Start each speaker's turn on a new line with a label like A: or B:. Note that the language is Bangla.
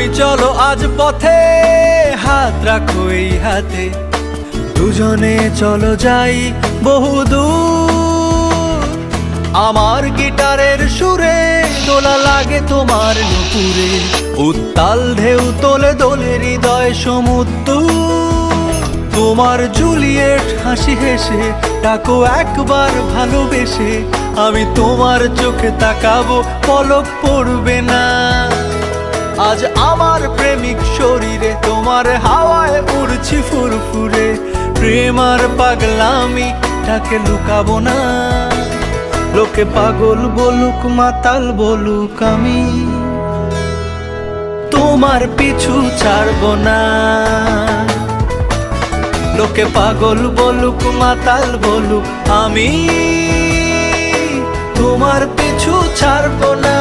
A: আমি চলো আজ পথে, হাত রাখো এই হাতে, দুজনে চলো যাই বহুদূর। আমার গিটারের সুরে দোলা লাগে তোমার নুপুরে, উত্তাল ঢেউ তোলে দোলে হৃদয় সমুদ্র। তোমার জুলিয়েট হাসি হেসে ডাকো একবার ভালোবেসে, আমি তোমার চোখে তাকাবো পলক পড়বে না। আজ আমার প্রেমিক শরীরে তোমার হাওয়ায় উড়ছি ফুরফুরে, প্রেম আর পাগলামি তাকে লুকাবো না। লোকে পাগল বলুক মাতাল বলুক, আমি তোমার পিছু ছাড়বো না। লোকে পাগল বলুক মাতাল বলুক, আমি তোমার পিছু ছাড়বো না।